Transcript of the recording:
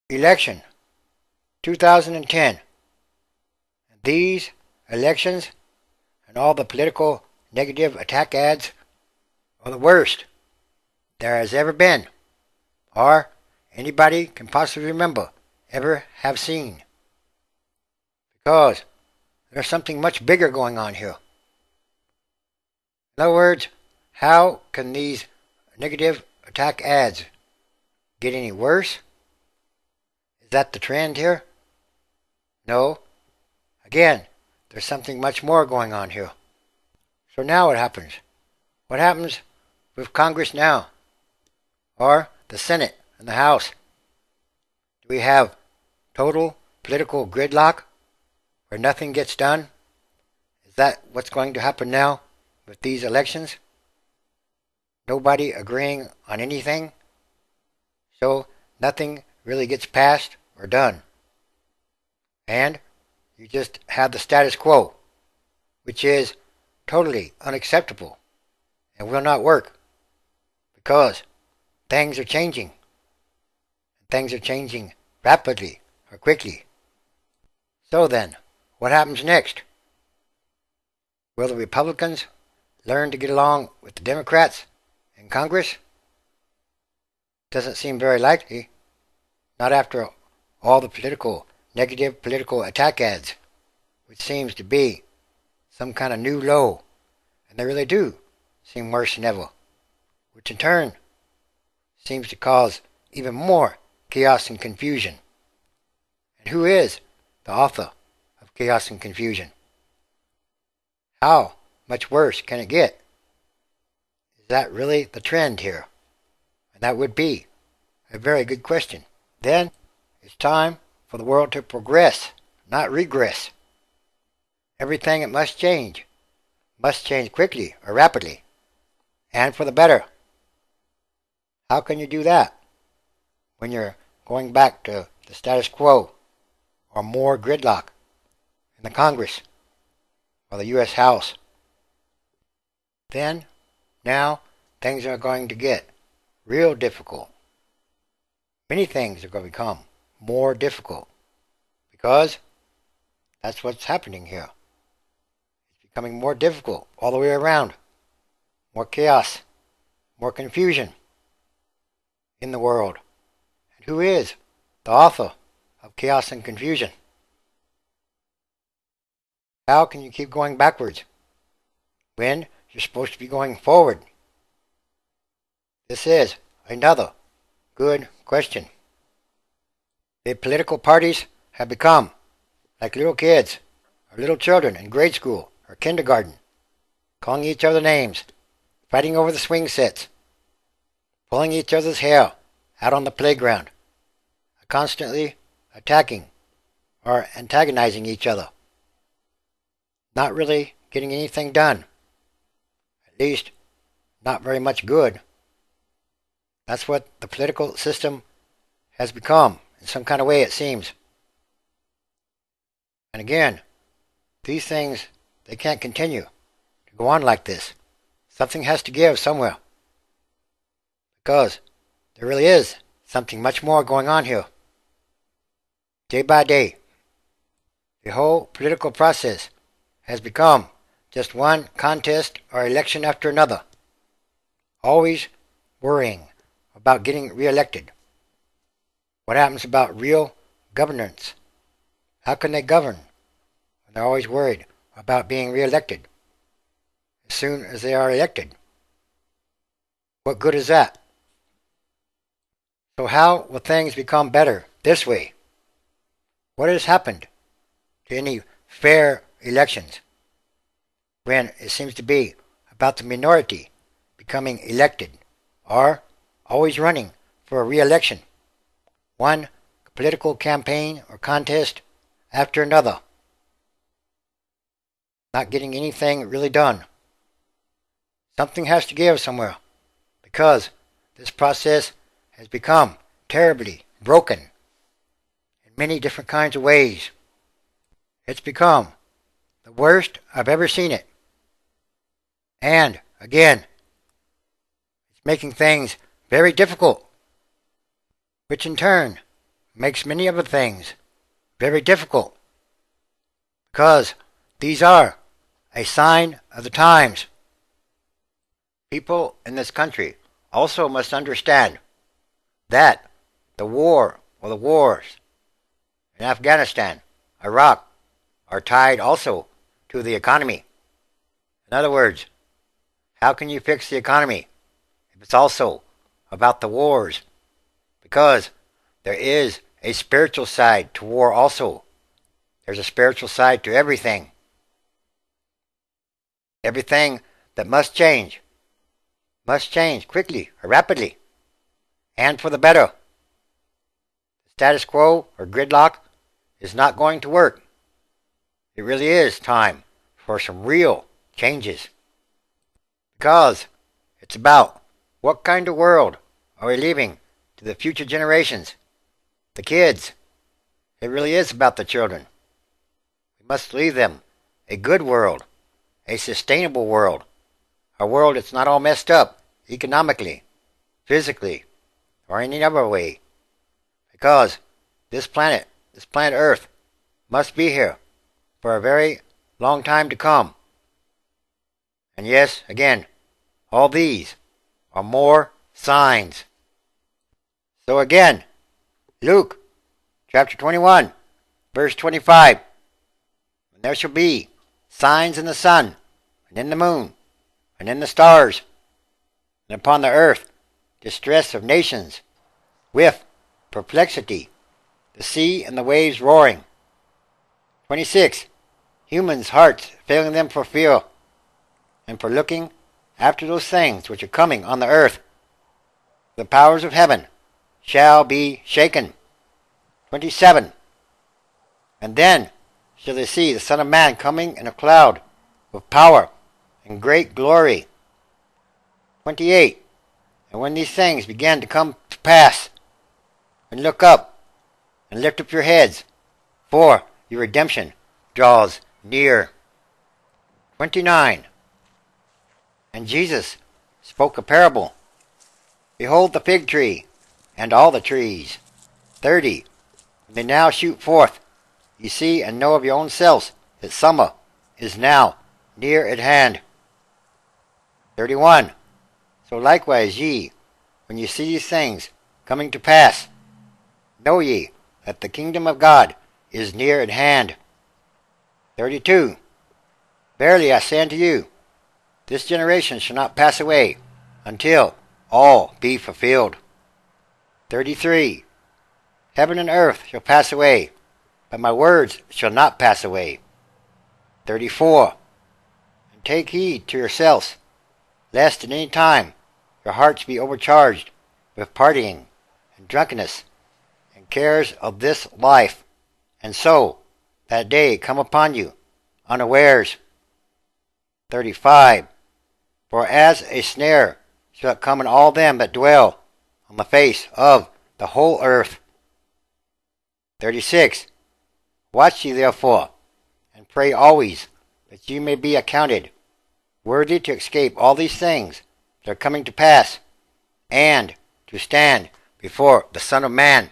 Election 2010. These elections and all the political negative attack ads are the worst there has ever been, or anybody can possibly remember ever have seen. Because there's something much bigger going on here. In other words, how can these negative attack ads get any worse? Is that the trend here? No. Again, there's something much more going on here. So now what happens? What happens with Congress now? Or the Senate and the House? Do we have total political gridlock where nothing gets done? Is that what's going to happen now with these elections? Nobody agreeing on anything? So nothing really gets passed or done. And you just have the status quo, which is totally unacceptable and will not work because things are changing. Things are changing rapidly or quickly. So then, what happens next? Will the Republicans learn to get along with the Democrats in Congress? Doesn't seem very likely. Not after all the negative political attack ads, which seems to be some kind of new low. And they really do seem worse than ever, which in turn seems to cause even more chaos and confusion. And who is the author of chaos and confusion? How much worse can it get? Is that really the trend here? And that would be a very good question. Then it's time for the world to progress, not regress. Everything it must change quickly or rapidly, and for the better. How can you do that when you're going back to the status quo or more gridlock in the Congress or the U.S. House? Then, now, things are going to get real difficult. Many things are going to become more difficult because that's what's happening here. It's becoming more difficult all the way around. More chaos, more confusion in the world. And who is the author of chaos and confusion? How can you keep going backwards when you're supposed to be going forward? This is another good question. The political parties have become like little kids or little children in grade school or kindergarten, calling each other names, fighting over the swing sets, pulling each other's hair out on the playground, constantly attacking or antagonizing each other, not really getting anything done, at least not very much good. That's what the political system has become, in some kind of way it seems. And again, these things, they can't continue to go on like this. Something has to give somewhere. Because there really is something much more going on here. Day by day, the whole political process has become just one contest or election after another. Always worrying about getting reelected. What happens about real governance? How can they govern when they're always worried about being reelected as soon as they are elected? What good is that? So how will things become better this way? What has happened to any fair elections when it seems to be about the minority becoming elected or always running for a re-election? One political campaign or contest after another. Not getting anything really done. Something has to give somewhere because this process has become terribly broken in many different kinds of ways. It's become the worst I've ever seen it. And, again, it's making things very difficult, which in turn makes many of the things very difficult, because these are a sign of the times. People in this country also must understand that the war or the wars in Afghanistan, Iraq, are tied also to the economy. In other words, how can you fix the economy if it's also about the wars? Because there is a spiritual side to war also. There's a spiritual side to everything. Everything that must change quickly or rapidly, and for the better. The status quo or gridlock is not going to work. It really is time for some real changes. Because it's about what kind of world are we leaving to the future generations, the kids. It really is about the children. We must leave them a good world, a sustainable world, a world that's not all messed up economically, physically, or any other way. Because this planet Earth, must be here for a very long time to come. And yes, again, all these are more signs. So again, Luke chapter 21, verse 25. And there shall be signs in the sun, and in the moon, and in the stars, and upon the earth distress of nations, with perplexity, the sea and the waves roaring. 26. Humans' hearts failing them for fear, and for looking after those things which are coming on the earth. The powers of heaven shall be shaken. 27. And then shall they see the Son of Man coming in a cloud with power and great glory. 28. And when these things begin to come to pass, and look up, and lift up your heads, for your redemption draws near. 29. And Jesus spoke a parable. Behold the fig tree, and all the trees. 30. They now shoot forth. Ye see and know of your own selves that summer is now near at hand. 31. So likewise ye, when ye see these things coming to pass, know ye that the kingdom of God is near at hand. 32. Verily I say unto you, this generation shall not pass away until all be fulfilled. 33. Heaven and earth shall pass away, but my words shall not pass away. 34. And take heed to yourselves, lest at any time your hearts be overcharged with partying and drunkenness and cares of this life, and so that day come upon you unawares. 35. For as a snare shall it come on all them that dwell on the face of the whole earth. 36. Watch ye therefore, and pray always, that ye may be accounted worthy to escape all these things that are coming to pass, and to stand before the Son of Man.